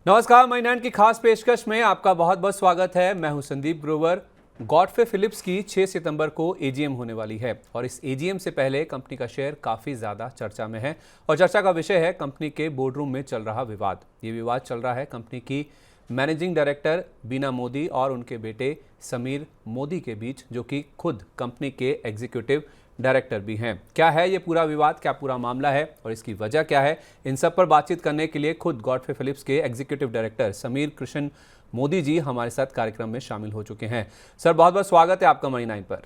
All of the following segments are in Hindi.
नमस्कार, मनी 9 की खास पेशकश में आपका बहुत बहुत स्वागत है। मैं हूं संदीप ग्रोवर। गॉडफ्रे फिलिप्स की 6 सितंबर को एजीएम होने वाली है और इस एजीएम से पहले कंपनी का शेयर काफ़ी ज़्यादा चर्चा में है और चर्चा का विषय है कंपनी के बोर्डरूम में चल रहा विवाद। ये विवाद चल रहा है कंपनी की मैनेजिंग डायरेक्टर बीना मोदी और उनके बेटे समीर मोदी के बीच, जो कि खुद कंपनी के एग्जीक्यूटिव डायरेक्टर भी हैं। क्या है ये पूरा विवाद, क्या पूरा मामला है और इसकी वजह क्या है, इन सब पर बातचीत करने के लिए खुद गॉडफ्रे फिलिप्स के एग्जीक्यूटिव डायरेक्टर समीर कृष्ण मोदी जी हमारे साथ कार्यक्रम में शामिल हो चुके हैं। सर, बहुत बहुत स्वागत है आपका मनी 9 पर।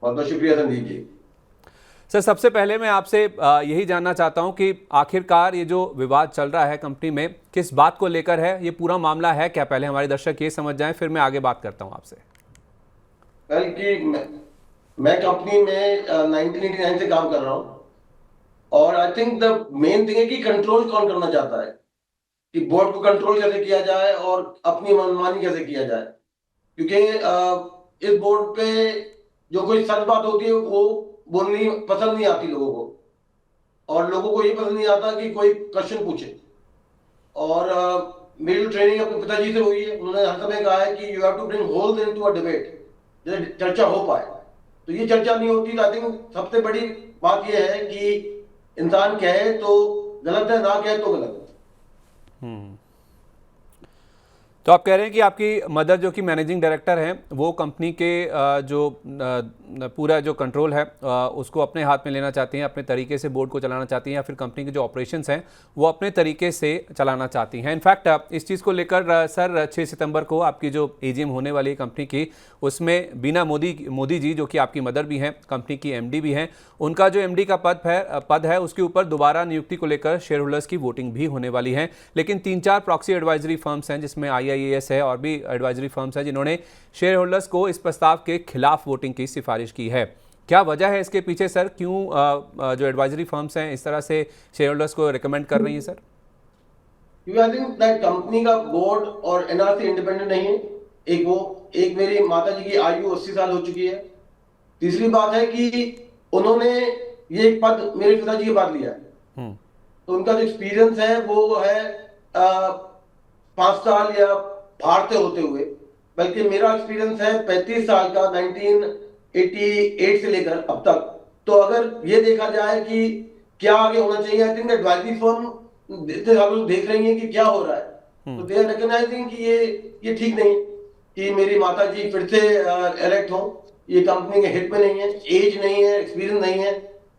बहुत बहुत शुक्रिया संदीप जी। सर, सबसे पहले मैं आपसे यही जानना चाहता हूं कि आखिरकार ये जो विवाद चल रहा है कंपनी में, किस बात को लेकर है, ये पूरा मामला है क्या? पहले हमारे दर्शक ये समझ जाएं, फिर मैं आगे बात करता हूं आपसे। मैं कंपनी में 1989 से काम कर रहा हूँ और I think the main thing है कि कंट्रोल कौन करना चाहता है, कि बोर्ड को कंट्रोल कैसे किया जाए और अपनी मनमानी कैसे किया जाए। क्योंकि इस बोर्ड पे जो कोई सच बात होती है वो बोलनी पसंद नहीं आती लोगों को, और लोगों को ये पसंद नहीं आता कि कोई क्वेश्चन पूछे। और मेरी जो ट्रेनिंग अपने पिताजी से हुई है, उन्होंने हर समय कहा है कि you have to bring holes into a debate, जैसे चर्चा हो पाए। तो ये चर्चा नहीं होती। तो आई थिंक सबसे बड़ी बात यह है कि इंसान कहे तो गलत है, ना कहे तो गलत है। तो आप कह रहे हैं कि आपकी मदर जो कि मैनेजिंग डायरेक्टर हैं, वो कंपनी के जो पूरा जो कंट्रोल है उसको अपने हाथ में लेना चाहती हैं, अपने तरीके से बोर्ड को चलाना चाहती हैं, या फिर कंपनी के जो ऑपरेशंस हैं वो अपने तरीके से चलाना चाहती हैं। इनफैक्ट इस चीज़ को लेकर सर 6 सितंबर को आपकी जो एजीएम होने वाली है कंपनी की, उसमें बीना मोदी जी, जो कि आपकी मदर भी हैं, कंपनी की एमडी भी हैं, उनका जो एमडी का पद है उसके ऊपर दोबारा नियुक्ति को लेकर शेयर होल्डर्स की वोटिंग भी होने वाली है। लेकिन 3-4 प्रॉक्सी एडवाइजरी फर्म्स हैं, जिसमें IIAS है और भी एडवाइजरी फर्म्स हैं, जिन्होंने शेयर होल्डर्स को इस प्रस्ताव के खिलाफ वोटिंग की सिफारिश की है। क्या वजह है इसके पीछे सर? क्यों जो एडवाइजरी फर्म्स हैं इस तरह से शेयर होल्डर्स को रिकमेंड कर रही हैं sir? I think that company का बोर्ड और एनआरसी इंडिपेंडेंट नहीं है। एक मेरी माता जी की आयु 80 साल हो चुकी है। तीसरी बात है कि उन्होंने ये एक पद मेरे पिताजी के बाद लिया है, तो उनका जो एक्सपीरियंस है वो है 5 साल या बाहर से होते हुए, बल्कि मेरा एक्सपीरियंस है 35 साल का, 1988 से लेकर अब तक। तो अगर ये देखा जाए कि क्या आगे होना चाहिए, आई थिंक एडवाइजरी फर्म इतने सालों से देख रही है कि क्या हो रहा है, तो दे आर रिकॉग्नाइजिंग कि ये ठीक नहीं कि मेरी माता जी फिर से इलेक्ट हो। ये कंपनी के हित में नहीं है, एज नहीं है, एक्सपीरियंस नहीं है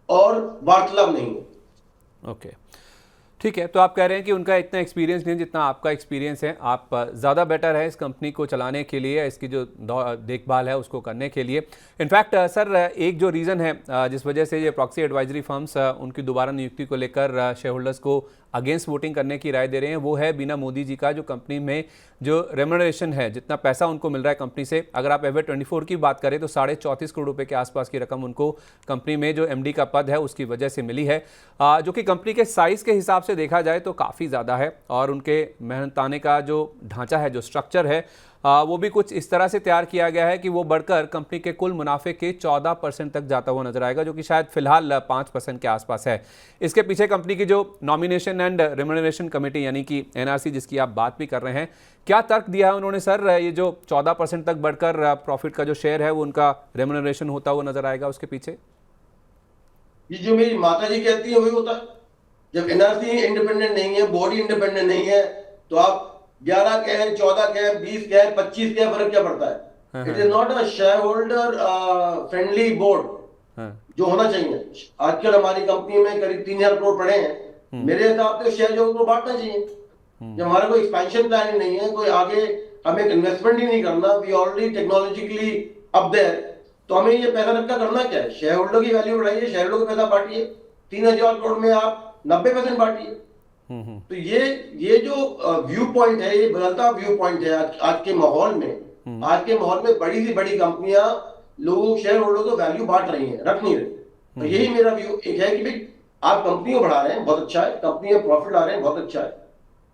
और वार्तालाप नहीं है। ओके, ठीक है। तो आप कह रहे हैं कि उनका इतना एक्सपीरियंस नहीं है जितना आपका एक्सपीरियंस है, आप ज़्यादा बेटर है इस कंपनी को चलाने के लिए, इसकी जो देखभाल है उसको करने के लिए। इनफैक्ट सर, एक जो रीज़न है जिस वजह से ये प्रॉक्सी एडवाइजरी फर्म्स उनकी दोबारा नियुक्ति को लेकर शेयर होल्डर्स को अगेंस्ट वोटिंग करने की राय दे रहे हैं, वो है बीना मोदी जी का जो कंपनी में जो रेम्यूनरेशन है, जितना पैसा उनको मिल रहा है कंपनी से। अगर आप FY24 की बात करें तो 34.5 करोड़ रुपए के आसपास की रकम उनको कंपनी में जो MD का पद है उसकी वजह से मिली है, जो कि कंपनी के साइज़ के हिसाब से देखा जाए तो काफ़ी ज़्यादा है। और उनके मेहनताने का जो ढांचा है, जो स्ट्रक्चर है, वो भी कुछ इस तरह से तैयार किया गया है कि वो बढ़कर कंपनी के कुल मुनाफे के 14% तक जाता हुआ नजर आएगा, जो कि शायद फिलहाल 5% के आसपास है। इसके पीछे कंपनी की जो नॉमिनेशन एंड रेम्यूनरेशन कमेटी यानी कि NRC, जिसकी आप बात भी कर रहे हैं, क्या तर्क दिया है उन्होंने सर? ये जो 14% तक बढ़कर प्रॉफिट का जो शेयर है वो उनका रेम्यूनरेशन होता हुआ नजर आएगा, उसके पीछे ये जो मेरी माता जी कहती है वही होता है। जब एनआरसी इंडिपेंडेंट नहीं है, बॉडी इंडिपेंडेंट नहीं है, तो आप 11 कहें, 14 कहें, 20 कहें, 25 कहें, फर्क क्या पड़ता है? It is not a share holder friendly board जो होना चाहिए। आजकल हमारी कंपनी में करीब 3,000 करोड़ पड़े हैं। मेरे हिसाब से शेयर जो बांटना चाहिए। जब हमारा कोई एक्सपेंशन प्लान ही नहीं है, कोई आगे हमें इन्वेस्टमेंट ही नहीं करना, we already technologically up there, तो हमें ये पैसा रखकर करना क्या है? शेयर होल्डर की वैल्यू बढ़ाइए, शेयर होल्डर का पैसा बांटिए। 3,000 करोड़ में आप 90% बांटिए। तो ये जो व्यू पॉइंट है, ये बदलता व्यू पॉइंट है आज के माहौल में। आज के माहौल में बड़ी सी बड़ी कंपनियां लोगों शेयर होल्डर को वैल्यू बांट रही हैं, रख नहीं रही। तो यही मेरा व्यू एक है कि भाई आप कंपनी को बढ़ा रहे हैं, बहुत अच्छा है, कंपनी में प्रॉफिट आ रहे हैं, बहुत अच्छा है,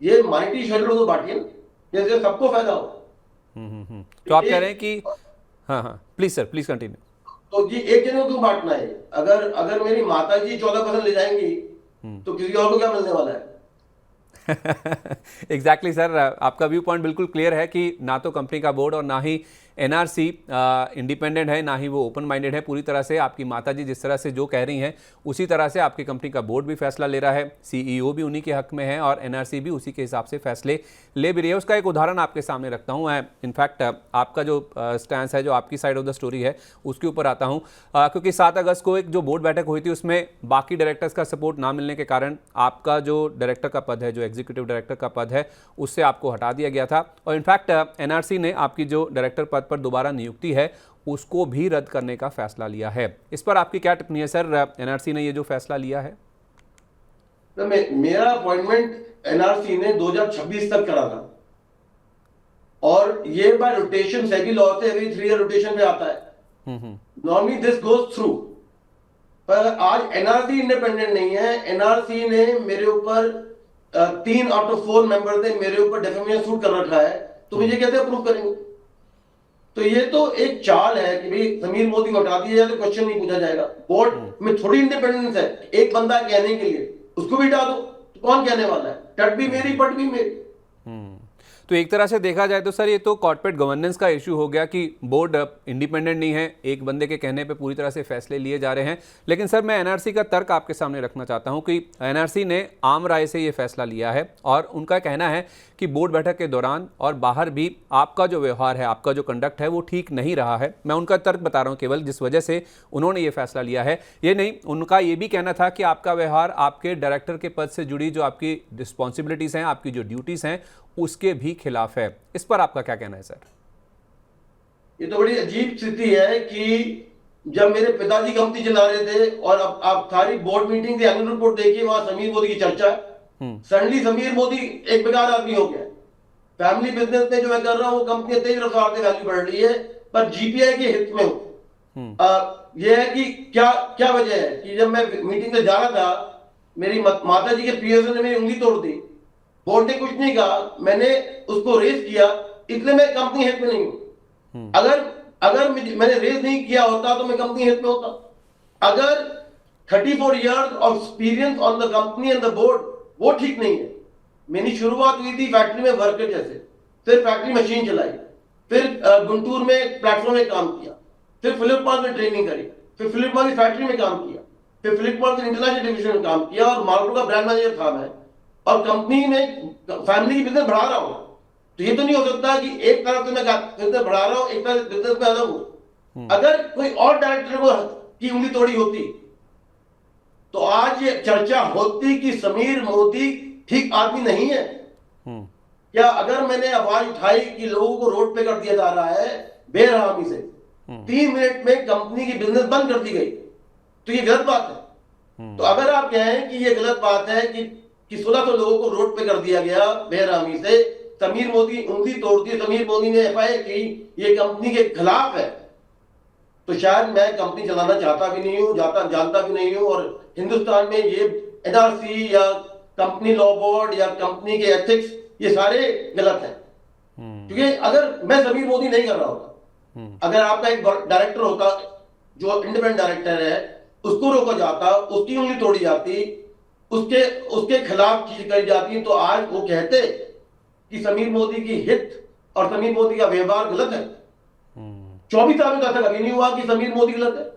ये माइनॉरिटी शेयर होल्डर को बांटिए ना, जैसे सबको फायदा हो। तो आप कह रहे हैं कि हाँ, प्लीज सर, प्लीज कंटिन्यू। तो ये एक जने को क्यों बांटना है? अगर मेरी माता जी 14% ले जाएंगी तो किसी और को क्या मिलने वाला है? एग्जैक्टली सर, आपका व्यू पॉइंट बिल्कुल क्लियर है कि ना तो कंपनी का बोर्ड और ना ही एनआरसी इंडिपेंडेंट है, ना ही वो ओपन माइंडेड है। पूरी तरह से आपकी माताजी जिस तरह से जो कह रही हैं उसी तरह से आपकी कंपनी का बोर्ड भी फैसला ले रहा है, सीईओ भी उन्हीं के हक में है और एनआरसी भी उसी के हिसाब से फैसले ले भी रही है। उसका एक उदाहरण आपके सामने रखता हूँ। इनफैक्ट आपका जो स्टैंस है, जो आपकी साइड ऑफ द स्टोरी है, उसके ऊपर आता हूँ, क्योंकि 7 अगस्त को एक जो बोर्ड बैठक हुई थी उसमें बाकी डायरेक्टर्स का सपोर्ट ना मिलने के कारण आपका जो डायरेक्टर का पद है, जो एग्जीक्यूटिव डायरेक्टर का पद है, उससे आपको हटा दिया गया था। और इनफैक्ट एनआरसी ने आपकी जो डायरेक्टर पद पर दोबारा नियुक्ति है उसको भी रद्द करने का फैसला लिया है। इस पर आपकी क्या टिप्पणी है सर, एनआरसी ने ये जो फैसला लिया है? तो मेरा अपॉइंटमेंट एनआरसी ने 2026 तक करा था और ये बाय रोटेशन सेबी लॉ से एवरी 3 ईयर रोटेशन पे आता है। नॉर्मली दिस गोज थ्रू, पर आज एनआरसी इंडिपेंडेंट नहीं है। एनआरसी ने मेरे ऊपर 3 आउट ऑफ 4 मेंबर ने मेरे ऊपर डेफेमेशन सूट कर रखा है, तो मुझे कैसे अप्रूव करेंगे? तो ये तो एक चाल है कि भाई समीर मोदी को हटा दिया जाए तो क्वेश्चन नहीं पूछा जाएगा। बोर्ड में थोड़ी इंडिपेंडेंस है, एक बंदा कहने के लिए उसको भी हटा दो तो कौन कहने वाला है? टट भी मेरी पट भी मेरी। तो एक तरह से देखा जाए तो सर ये तो कॉर्पोरेट गवर्नेंस का इशू हो गया कि बोर्ड इंडिपेंडेंट नहीं है, एक बंदे के कहने पे पूरी तरह से फैसले लिए जा रहे हैं। लेकिन सर मैं एनआरसी का तर्क आपके सामने रखना चाहता हूं कि एनआरसी ने आम राय से ये फैसला लिया है और उनका कहना है कि बोर्ड बैठक के दौरान और बाहर भी आपका जो व्यवहार है, आपका जो कंडक्ट है वो ठीक नहीं रहा है। मैं उनका तर्क बता रहा हूँ केवल, जिस वजह से उन्होंने ये फैसला लिया है। ये नहीं, उनका ये भी कहना था कि आपका व्यवहार आपके डायरेक्टर के पद से जुड़ी जो आपकी रिस्पॉन्सिबिलिटीज़ हैं, आपकी जो ड्यूटीज़ हैं, उसके भी खिलाफ है। इस पर आपका क्या कहना है सर? ये तो बड़ी अजीब स्थिति है कि जब मेरे पिताजी कंपनी चला रहे थे और अब आप सारी बोर्ड मीटिंग की एनुअल रिपोर्ट देखिए, वहां समीर मोदी की चर्चा है। सडनली समीर मोदी एक बेकार आदमी हो गया। फैमिली बिजनेस में जो मैं कर रहा हूं वो कंपनी तेज रफ्तार से वैल्यू बढ़ रही है, पर जीपीआई के हित में हूं। यह है कि क्या क्या वजह है कि जब मैं मीटिंग में जा रहा था, मेरी माता जी के पीएसओ ने मेरी उंगली तोड़ दी। बोर्ड ने कुछ नहीं कहा, मैंने उसको रेस किया, इसलिए मैं कंपनी हित में नहीं हूं। अगर मैंने रेस नहीं किया होता तो मैं कंपनी हित में होता। अगर 34 years of experience on the company and the board वो ठीक नहीं है। मेरी शुरुआत हुई थी फैक्ट्री में वर्कर जैसे, फिर फैक्ट्री मशीन चलाई, फिर गुंटूर में प्लेटफॉर्म में काम किया, फिर फिलिप में ट्रेनिंग करी, फिर फिलिप की फैक्ट्री में काम किया, फिर फिलिप के इंटरनेशनल डिवीजन में काम किया और मार्केट का ब्रांड मैनेजर था मैं, और कंपनी में फैमिली की बिजनेस बढ़ा रहा हूं। तो ये तो नहीं हो सकता कि एक तरफ से मैं बिजनेस बढ़ा रहा हूं, एक तरफ बिजनेस में अलग हूं। अगर कोई और डायरेक्टर को की उंगली तोड़ी होती तो आज ये चर्चा होती कि समीर मोदी ठीक आदमी नहीं है। क्या अगर मैंने आवाज उठाई कि लोगों को रोड पे कर दिया जा रहा है बेरहमी से, 3 मिनट में कंपनी की बिजनेस बंद कर दी गई, तो ये गलत बात है। तो अगर आप कहें कि ये गलत बात है कि 1600 लोगों को रोड पे कर दिया गया बेरहमी से, समीर मोदी उंगली तोड़ दी, समीर मोदी ने एफआईआर की, ये कंपनी के खिलाफ है, तो शायद मैं कंपनी चलाना चाहता भी नहीं हूं, जानता भी नहीं हूं। और हिंदुस्तान में ये एनआरसी या कंपनी लॉ बोर्ड या कंपनी के एथिक्स ये सारे गलत हैं। क्योंकि अगर मैं समीर मोदी नहीं कर रहा होता, अगर आपका एक डायरेक्टर होता जो इंडिपेंडेंट डायरेक्टर है, उसको रोका जाता, उसकी उंगली तोड़ी जाती, उसके खिलाफ चीज करी जाती, तो आज वो कहते कि समीर मोदी की हित और समीर मोदी का व्यवहार गलत है। 24 साल में तो ऐसा कभी नहीं हुआ कि समीर मोदी गलत है।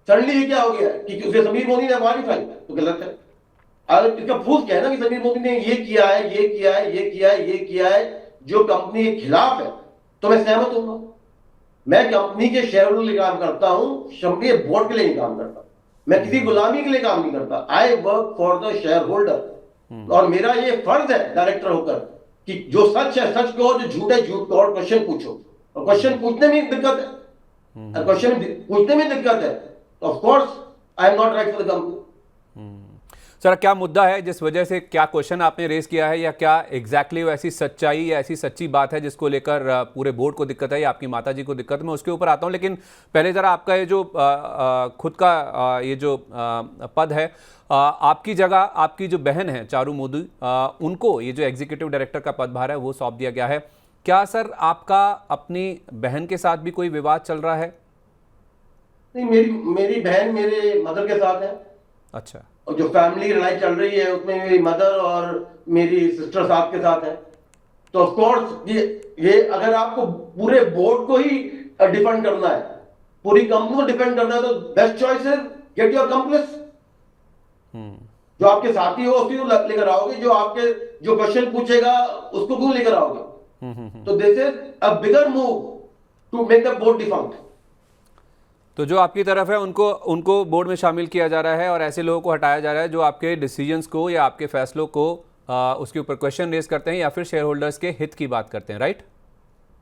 सडनली ये क्या हो गया कि उसे समीर मोदी ने आवाज उठाई तो गलत है। अगर इसका प्रूफ क्या है ना कि समीर मोदी ने ये किया है, ये किया है, ये किया है, ये किया है जो कंपनी के खिलाफ है, तो मैं सहमत हूँ। मैं कंपनी के शेयर होल्डर के लिए काम करता हूं, कंपनी बोर्ड के लिए नहीं काम करता, मैं किसी गुलामी के लिए काम नहीं करता। I work for the share holder. और मेरा ये फर्ज है डायरेक्टर होकर कि जो सच है सच कहो, जो झूठ है झूठ कहो, और क्वेश्चन पूछो। और क्वेश्चन पूछने में दिक्कत है, क्वेश्चन पूछने में दिक्कत है, तो of course I am not right for the company. Sir क्या मुद्दा है जिस वजह से, क्या क्वेश्चन आपने रेज किया है, या क्या एग्जैक्टली ऐसी सच्चाई या ऐसी सच्ची बात है जिसको लेकर पूरे बोर्ड को दिक्कत है या आपकी माताजी को दिक्कत है? मैं उसके ऊपर आता हूं, लेकिन पहले जरा आपका ये जो खुद का ये जो पद है, आपकी जगह आपकी जो बहन है चारू मोदी, उनको ये जो एग्जीक्यूटिव डायरेक्टर का पदभार है वो सौंप दिया गया है। क्या सर आपका अपनी बहन के साथ भी कोई विवाद चल रहा है? नहीं, मेरी बहन मेरे मदर के साथ है। अच्छा। और जो फैमिली लड़ाई चल रही है उसमें मेरी मदर और मेरी सिस्टर साथ के साथ है। तो ऑफ कोर्स ये अगर आपको पूरे बोर्ड को ही डिफेंड करना है, पूरी कंपनी को डिफेंड करना है, तो बेस्ट चॉइस है गेट योर कंप्लेस। जो आपके साथी हो उसकी लेकर आओगे, जो क्वेश्चन पूछेगा उसको क्यों लेकर आओगे? तो this is a bigger move to make the board defunct. तो जो आपकी तरफ है उनको बोर्ड में शामिल किया जा रहा है और ऐसे लोगों को हटाया जा रहा है जो आपके डिसीजंस को या आपके फैसलों को उसके ऊपर क्वेश्चन रेज करते हैं या फिर शेयर होल्डर्स के हित की बात करते हैं, राइट?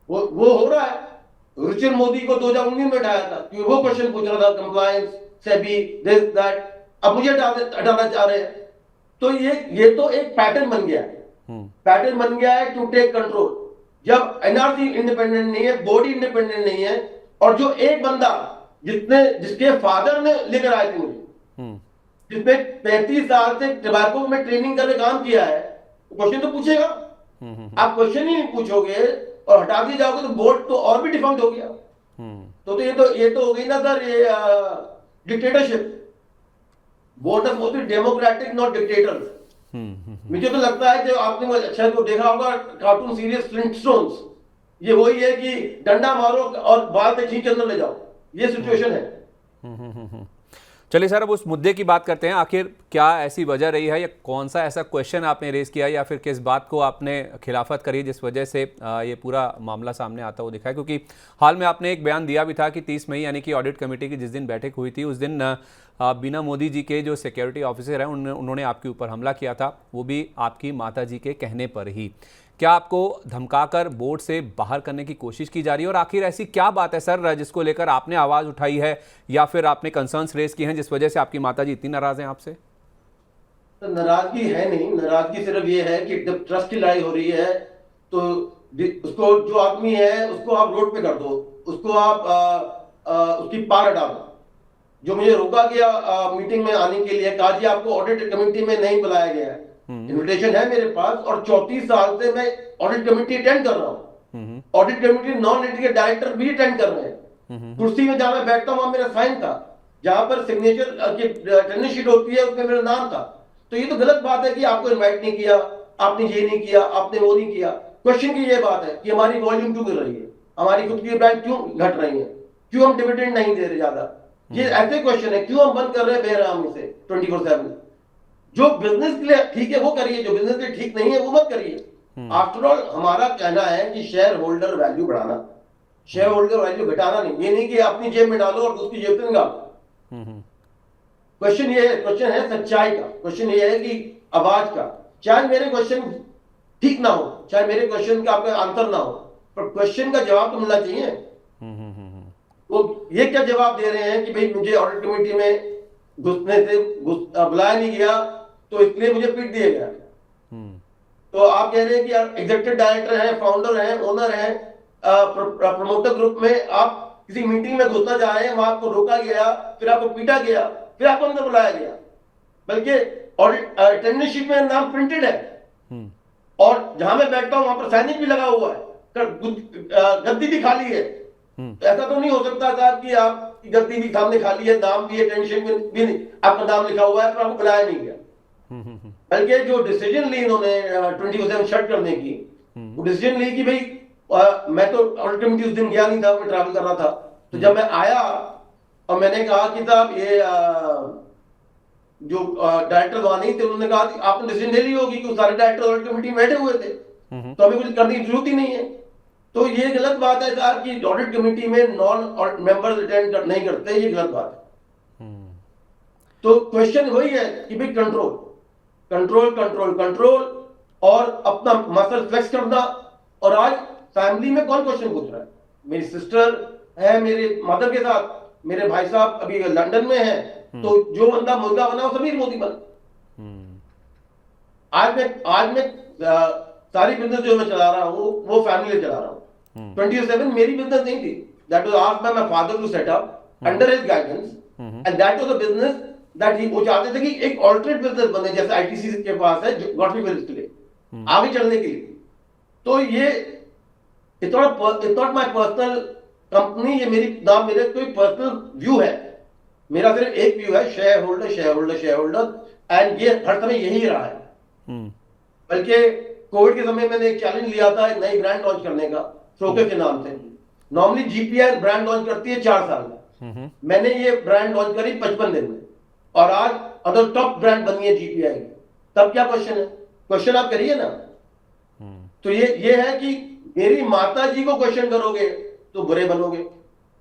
वो हो रहा है। रुचिर मोदी को 2019 में हटाया था क्योंकि वो क्वेश्चन पूछ रहा था कंप्लायंस सेबी दिस दैट। अब मुझे हटाना चाह रहे हैं। तो ये तो एक पैटर्न बन गया है। पैटर्न बन गया है टू टेक कंट्रोल। जब एनआरसी इंडिपेंडेंट नहीं है, बॉडी इंडिपेंडेंट नहीं है, और जो एक बंदा जिसके फादर ने लेकर आए थे मुझे, जिसने 35 साल से टबैको में ट्रेनिंग करके काम किया है, क्वेश्चन तो पूछेगा। आप क्वेश्चन ही नहीं पूछोगे और हटा दिए जाओगे तो बोर्ड तो और भी डिफंक्ट हो गया। तो ये तो हो गई ना सर, ये dictatorship. Board of Modi democratic not dictators. मुझे तो लगता है कि आपने शायद वो देखा होगा कार्टून सीरीज फ्लिंटस्टोन्स, ये वही है कि डंडा मारो और बाल पे खींच अंदर ले जाओ, ये सिचुएशन है। चलिए सर, अब उस मुद्दे की बात करते हैं। आखिर क्या ऐसी वजह रही है या कौन सा ऐसा क्वेश्चन आपने रेज किया या फिर किस बात को आपने खिलाफत करी जिस वजह से ये पूरा मामला सामने आता हुआ दिखा है? क्योंकि हाल में आपने एक बयान दिया भी था कि 30 मई यानी कि ऑडिट कमेटी की जिस दिन बैठक हुई थी उस दिन बीना मोदी जी के जो सिक्योरिटी ऑफिसर हैं उन्होंने आपके ऊपर हमला किया था, वो भी आपकी माता जी के कहने पर ही। क्या आपको धमकाकर बोर्ड से बाहर करने की कोशिश की जा रही है और आखिर ऐसी क्या बात है सर जिसको लेकर आपने आवाज उठाई है या फिर आपने कंसर्न्स रेज किए हैं जिस वजह से आपकी माताजी इतनी नाराज हैं आपसे? तो नाराजगी है नहीं, नाराजगी सिर्फ ये है कि जब ट्रस्ट की लड़ाई हो रही है तो उसको, जो आदमी है उसको आप रोड पे कर दो, उसको आप उसकी पार हटा दो। जो मुझे रोका गया मीटिंग में आने के लिए, कहा जी आपको ऑडिट कमेटी में नहीं बुलाया गया है। इन्विटेशन है मेरे पास और 34 साल से मैं ऑडिट कमेटी अटेंड कर रहा हूँ। Audit committee non edit director भी अटेंड कर रहे हैं। कुर्सी में जहां मैं बैठता हूं वहां मेरा साइन था, जहां पर सिग्नेचर की अटेंडेंस शीट होती है उसमें मेरा नाम था। तो ये तो गलत बात है कि आपको इन्वाइट नहीं किया, आपने ये नहीं किया, आपने वो नहीं किया। क्वेश्चन की ये बात है कि हमारी वॉल्यूम क्यों गिर रही है, हमारी खुद की बैंक क्यों घट रही है, क्यों हम डिविडेंड नहीं दे रहे ज्यादा, ये ऐसे क्वेश्चन है। क्यों हम बंद कर रहे हैं बेरहमी से 24/7? जो बिजनेस के लिए ठीक है वो करिए, जो बिजनेस के लिए ठीक नहीं है वो मत करिए। आफ्टर ऑल हमारा कहना है कि शेयर होल्डर वैल्यू बढ़ाना, शेयर होल्डर वैल्यू घटाना नहीं। ये नहीं कि अपनी जेब में डालो और उसकी जेब से निकालो। क्वेश्चन है सच्चाई का, क्वेश्चन ये है कि आवाज का। चाहे मेरे क्वेश्चन ठीक ना हो, चाहे मेरे क्वेश्चन का आपका आंसर ना हो, पर क्वेश्चन का जवाब तो मिलना चाहिए। वो ये क्या जवाब दे रहे हैं कि भाई मुझे ऑडिट कमेटी में घुसने से बुलाया नहीं गया तो इसलिए मुझे पीट दिया गया। तो आप कह रहे हैं कि एग्जीक्यूटिव डायरेक्टर हैं, फाउंडर हैं, ओनर हैं, प्रमोटर ग्रुप में आप किसी मीटिंग में घुसना चाह रहे हैं, वहां आपको रोका गया, फिर आपको पीटा गया, फिर आपको अंदर बुलाया गया। बल्कि अटेंडेंस शीट में नाम प्रिंटेड है और जहां मैं बैठता हूं वहां पर साइनिंग भी लगा हुआ है, गद्दी भी खाली है। तो ऐसा तो नहीं हो सकता साहब कि आप गद्दी भी सामने खाली है, नाम भी है, टेंशन भी नहीं, आपका नाम लिखा हुआ है, पर आपको बुलाया नहीं गया। बल्कि जो डिसीजन ली इन्होंने 24/7 शट करने की, वो डिसीजन ली कि भाई मैं तो ऑडिट कमेटी उस दिन गया नहीं था, मैं ट्रैवल कर रहा था। तो जब मैं आया और मैंने कहा कि साहब ये जो डायरेक्टर वहां नहीं थे, उन्होंने कहा कि आपने डिसीजन ले ली होगी कि सारे डायरेक्टर ऑडिट कमेटी में बैठे हुए थे, तो हमें कुछ करने की जरूरत ही नहीं है। तो ये गलत बात है साहब कि ऑडिट कमेटी में नॉन मेंबर्स अटेंड नहीं करते, ये गलत बात है। तो क्वेश्चन वही है कि भाई कंट्रोल कंट्रोल कंट्रोल कंट्रोल और अपना मसल फ्लेक्स करना। और आज फैमिली में कौन क्वेश्चन पूछ रहा है? मेरी सिस्टर है मेरे मदर के साथ, मेरे भाई साहब अभी लंदन में है, तो जो बंदा मुर्गा बना वो सभी मोदी बना। आज मैं सारी बिजनेस जो मैं चला रहा हूँ वो फैमिली चला रहा हूँ। 27 मेरी बिजनेस नहीं थी, that was asked by my father to set up under his guidance, and that was a business that he, वो चाहते थे कि एक ऑल्टरनेट बिजनेस बने जैसे आईटीसी के पास है गॉडफ्री बिल्स के लिए आगे चलने के लिए। तो ये it's not my personal company, ये मेरे कोई पर्सनल व्यू है, मेरा सिर्फ एक व्यू है, share holder share holder share holder. And ये हर समय यही रहा है। बल्कि कोविड के समय मैंने एक चैलेंज लिया था एक नई ब्रांड लॉन्च करने का, शोके के नाम से। नॉर्मली जीपीआई ब्रांड लॉन्च करती है 4 साल में, मैंने ये ब्रांड लॉन्च करी 55 दिन में, और आज अदर टॉप ब्रांड बनी है जीपीआई की। तब क्या क्वेश्चन है? क्वेश्चन आप करिए ना। तो ये है कि मेरी माता जी को क्वेश्चन करोगे तो बुरे बनोगे,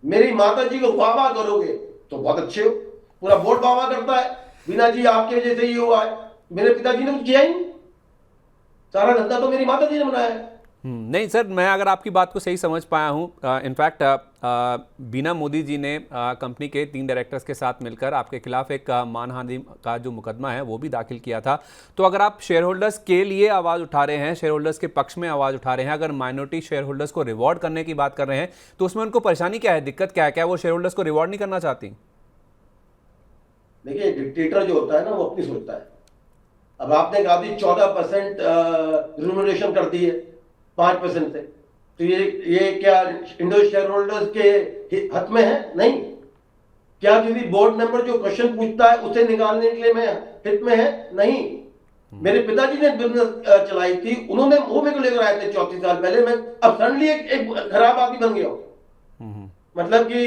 मेरी माता जी को वाह वाह करोगे तो बहुत अच्छे हो। पूरा बोर्ड वाह वाह करता है, बिना जी आपके वजह से ही हुआ है, मेरे पिताजी ने कुछ किया ही नहीं, सारा धंधा तो मेरी माता जी ने बनाया है। नहीं सर, मैं अगर आपकी बात को सही समझ पाया हूँ, इनफैक्ट बीना मोदी जी ने कंपनी के 3 डायरेक्टर्स के साथ मिलकर आपके खिलाफ एक मानहानि का जो मुकदमा है वो भी दाखिल किया था। तो अगर आप शेयर होल्डर्स के लिए आवाज़ उठा रहे हैं, शेयर होल्डर्स के पक्ष में आवाज़ उठा रहे हैं, अगर माइनॉरिटी शेयर होल्डर्स को रिवॉर्ड करने की बात कर रहे हैं, तो उसमें उनको परेशानी क्या है, दिक्कत क्या है? क्या वो शेयर होल्डर्स को रिवॉर्ड नहीं करना चाहती? देखिए, डिक्टेटर जो होता है ना वो अपनी सोचता है। अब आपने कहा थी 14% रिम्यूनरेशन कर दी है 5% से, तो ये क्या इंडो शेयर होल्डर्स के हक में है? नहीं। क्या किसी बोर्ड मेंबर जो क्वेश्चन पूछता है उसे निकालने के लिए मैं हित में है? नहीं। मेरे पिताजी ने बिजनेस चलाई थी, उन्होंने वो मेरे को लेकर आए थे 34 साल पहले, मैं अब सडनली एक खराब आदमी बन गया हूं। मतलब कि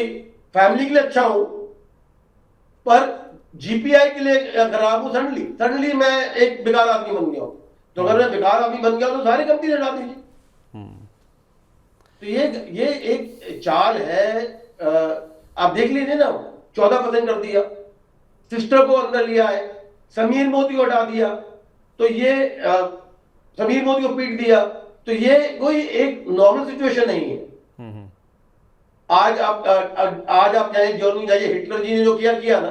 फैमिली के लिए अच्छा हूं पर जीपीआई के लिए खराब हूं। सडनली मैं एक बेकार आदमी बन गया हूं। तो अगर मैं बेकार आदमी बन गया तो सारी कंपनी हटा दीजिए। तो ये एक चाल है। आप देख लीजिए ना, 14% कर दिया, सिस्टर को अंदर लिया है, समीर मोदी को हटा दिया, तो ये समीर मोदी को पीट दिया, तो ये कोई एक नॉर्मल सिचुएशन नहीं है। आज आप चाहे जर्मनी जाइए, हिटलर जी ने जो किया ना,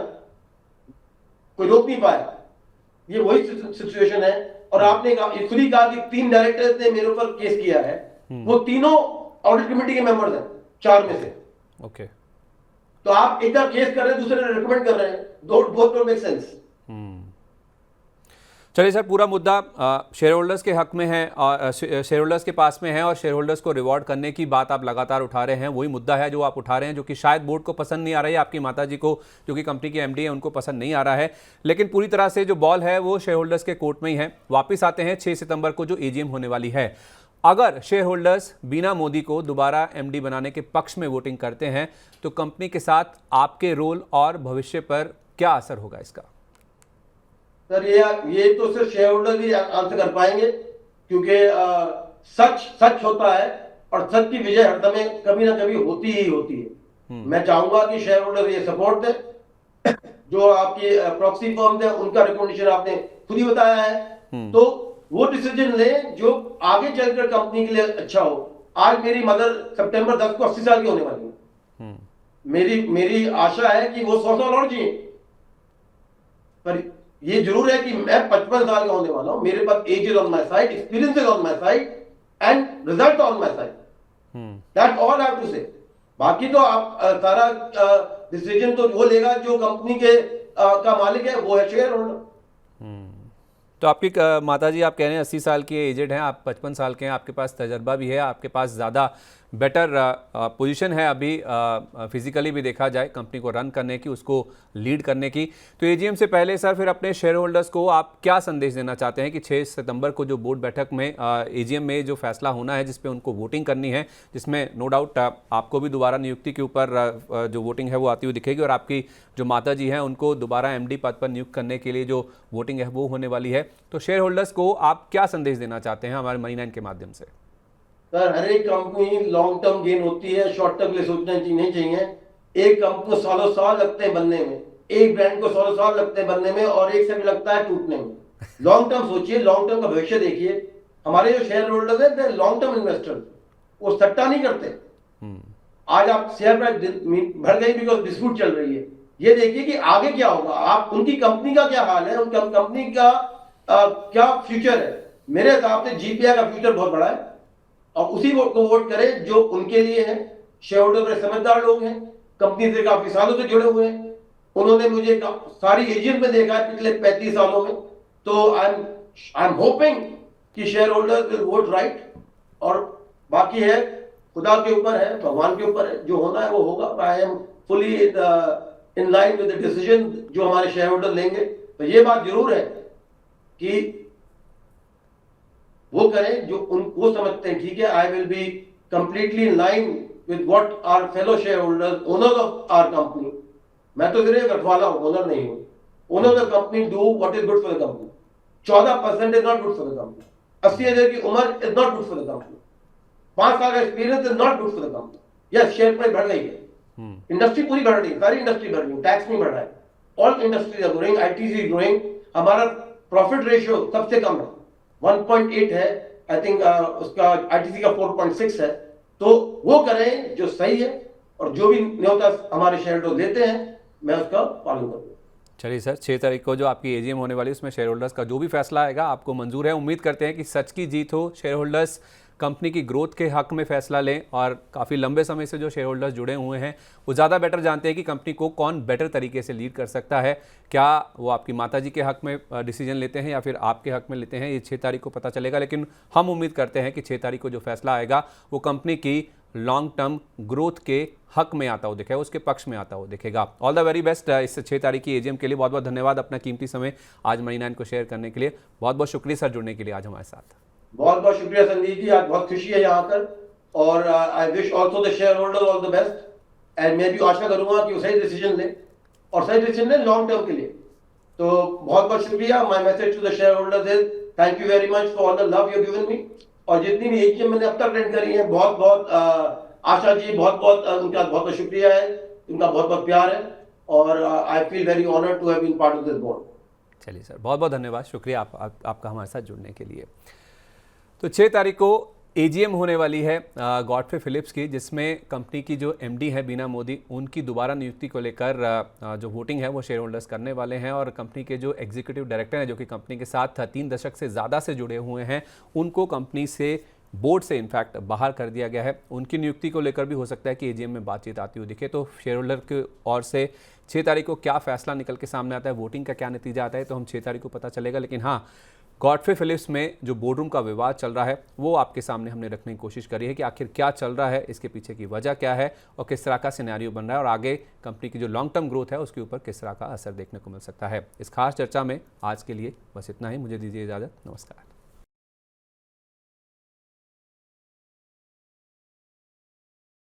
कोई रोक नहीं पाया। ये वही सिचुएशन है। और आपने खुद ही कहा कि 3 डायरेक्टर्स ने मेरे ऊपर केस किया है, वो तीनों ऑडिट कमेटी के मेंबर्स हैं, 4 में से। ओके। तो आप एक केस कर रहे हैं, दूसरे रिकमेंड कर रहे हैं, डोंट मेक सेंस। चलिए सर, पूरा मुद्दा शेयर होल्डर्स के हक में है और शेयर होल्डर्स के पास में है, और शेयर होल्डर्स को रिवॉर्ड करने की बात आप लगातार उठा रहे हैं। वही मुद्दा है जो आप उठा रहे हैं, जो कि शायद बोर्ड को पसंद नहीं आ रहा है, आपकी माताजी को जो कि कंपनी की एमडी है उनको पसंद नहीं आ रहा है। लेकिन पूरी तरह से जो बॉल है वो शेयर होल्डर्स के कोर्ट में ही है। वापिस आते हैं 6 सितंबर को जो एजीएम होने वाली है। अगर शेयर होल्डर्स बीना मोदी को दोबारा एमडी बनाने के पक्ष में वोटिंग करते हैं तो कंपनी के साथ आपके रोल और भविष्य पर क्या असर होगा इसका? सर, ये तो सिर्फ शेयर होल्डर ही आंसर कर पाएंगे, क्योंकि सच होता है और सच की विजय हर समय कभी ना कभी होती ही होती है। मैं चाहूंगा कि शेयर होल्डर ये सपोर्ट दे। जो आपकी प्रॉक्सी फर्म है उनका रिकमेंडेशन आपने खुद ही बताया है, तो वो डिसीजन ले जो आगे चलकर कंपनी के लिए अच्छा हो। आज मेरी मदर सितंबर 10 को 80 साल की होने वाली है। मेरी आशा है कि वो 100 साल और जिए, पर ये जरूर है कि मैं 55 साल का होने वाला हूं। मेरे पास age is on my side, experience is on my side and result on my side. That's all I have to say. बाकी तो आप सारा डिसीजन तो वो लेगा जो कंपनी के का मालिक है, वो है शेयर होल्डर। तो आपकी माताजी, आप कह रहे हैं 80 साल की एजेड हैं, आप 55 साल के हैं, आपके पास तजर्बा भी है, आपके पास ज़्यादा बेटर पोजीशन है अभी फिजिकली भी देखा जाए कंपनी को रन करने की, उसको लीड करने की। तो एजीएम से पहले सर फिर अपने शेयर होल्डर्स को आप क्या संदेश देना चाहते हैं कि 6 सितंबर को जो बोर्ड बैठक में एजीएम में जो फैसला होना है, जिस पे उनको वोटिंग करनी है, जिसमें नो डाउट आपको भी दोबारा नियुक्ति के ऊपर जो वोटिंग है वो आती हुई दिखेगी, और आपकी जो माता जी हैं उनको दोबारा एमडी पद पर नियुक्त करने के लिए जो वोटिंग है वो होने वाली है। तो शेयर होल्डर्स को आप क्या संदेश देना चाहते हैं हमारे मनी 9 के माध्यम से? सर, हर एक कंपनी लॉन्ग टर्म गेन होती है, शॉर्ट टर्म के लिए सोचना नहीं चाहिए। एक कंपनी को सालों साल लगते हैं बनने में, एक ब्रांड को सालों साल लगते हैं बनने में, और एक से भी लगता है टूटने में। लॉन्ग टर्म सोचिए, लॉन्ग टर्म का भविष्य देखिए। हमारे जो शेयर होल्डर्स हैं लॉन्ग टर्म इन्वेस्टर, वो सट्टा नहीं करते। आज आप शेयर प्राइस बढ़ गई बिकॉज डिस्प्यूट चल रही है, ये देखिए कि आगे क्या होगा। आप उनकी कंपनी का क्या हाल है, उनकी कंपनी का क्या फ्यूचर है। मेरे हिसाब से जीपीआई का फ्यूचर बहुत बड़ा है, और उसी वोट को वोट करें जो उनके लिए है। शेयर होल्डर बड़े समझदार लोग हैं, कंपनी से काफी सालों से जुड़े हुए हैं। उन्होंने मुझे सारी एजेंट में देखा है पिछले 35 सालों में। तो आई एम होपिंग कि share holder will vote right, और बाकी है खुदा के ऊपर है, भगवान के ऊपर है, जो होना है वो होगा। I am fully in line with the decision जो हमारे शेयर होल्डर लेंगे। तो ये बात जरूर है कि वो करें जो वो समझते हैं ठीक है, I will be completely in line with what our fellow share holders, owner of our company. मैं तो सिर्फ रखवाला हूं, ओनर नहीं हूं। Owner of the company do what is good for the company. 14% is not good for the company. 80,000 की उम्र is not good for the company. 5 साल का experience is not good for the company. Yes, share price बढ़ गई है, इंडस्ट्री पूरी बढ़ रही है, सारी इंडस्ट्री बढ़ रही है, टैक्स नहीं बढ़ रहा है, all industries are growing, ITC is growing. हमारा प्रॉफिट रेशियो सबसे कम है, 1.8 है, आई थिंक उसका आईटीसी का 4.6 है। तो वो करें जो सही है, और जो भी न्योता हमारे शेयर होल्डर देते हैं मैं उसका पालन करूंगा। चलिए सर, 6 तारीख को जो आपकी एजीएम होने वाली है उसमें शेयर होल्डर्स का जो भी फैसला आएगा आपको मंजूर है। उम्मीद करते हैं कि सच की जीत हो, शेयर होल्डर्स कंपनी की ग्रोथ के हक में फैसला लें, और काफ़ी लंबे समय से जो शेयर होल्डर्स जुड़े हुए हैं वो ज़्यादा बेटर जानते हैं कि कंपनी को कौन बेटर तरीके से लीड कर सकता है। क्या वो आपकी माताजी के हक में डिसीजन लेते हैं या फिर आपके हक में लेते हैं, ये 6 तारीख को पता चलेगा। लेकिन हम उम्मीद करते हैं कि 6 तारीख को जो फैसला आएगा वो कंपनी की लॉन्ग टर्म ग्रोथ के हक में आता हो दिखेगा, उसके पक्ष में आता हो दिखेगा। ऑल द वेरी बेस्ट इस 6 तारीख की एजीएम के लिए। बहुत बहुत धन्यवाद अपना कीमती समय आज मनी 9 को शेयर करने के लिए। बहुत बहुत शुक्रिया सर जुड़ने के लिए आज हमारे साथ। बहुत बहुत शुक्रिया संदीप जी, आज बहुत खुशी है यहाँ पर, और I wish also the share holder all the best. And मैं भी आशा करूंगा कि वो सही डिसीजन ले, और सही डिसीजन ले लॉन्ग टर्म के लिए। तो बहुत बहुत शुक्रिया। My message to the share holders is thank you very much for all the love you given me. और जितनी भी एजीएम मैंने अब तक अटेंड करी है, बहुत बहुत आशा जी, बहुत बहुत उनका बहुत बहुत शुक्रिया है, उनका बहुत बहुत प्यार है, और I feel very honoured to have been part of this board. चलिए सर, बहुत बहुत धन्यवाद, शुक्रिया आपका हमारे साथ जुड़ने के लिए। तो 6 तारीख को एजीएम होने वाली है गॉडफ्रे फिलिप्स की, जिसमें कंपनी की जो एमडी है बीना मोदी, उनकी दोबारा नियुक्ति को लेकर जो वोटिंग है वो शेयर होल्डर्स करने वाले हैं। और कंपनी के जो एग्जीक्यूटिव डायरेक्टर हैं, जो कि कंपनी के साथ 3 दशक से ज़्यादा से जुड़े हुए हैं, उनको कंपनी से, बोर्ड से इनफैक्ट बाहर कर दिया गया है। उनकी नियुक्ति को लेकर भी हो सकता है कि एजीएम में बातचीत आती हुई दिखे। तो शेयर होल्डर की ओर से 6 तारीख को क्या फैसला निकल के सामने आता है, वोटिंग का क्या नतीजा आता है, तो हम 6 तारीख को पता चलेगा। लेकिन हाँ, गॉडफ्रे फिलिप्स में जो बोर्डरूम का विवाद चल रहा है वो आपके सामने हमने रखने की कोशिश करी है कि आखिर क्या चल रहा है, इसके पीछे की वजह क्या है, और किस तरह का सिनेरियो बन रहा है, और आगे कंपनी की जो लॉन्ग टर्म ग्रोथ है उसके ऊपर किस तरह का असर देखने को मिल सकता है। इस खास चर्चा में आज के लिए बस इतना ही। मुझे दीजिए इजाज़त। नमस्कार।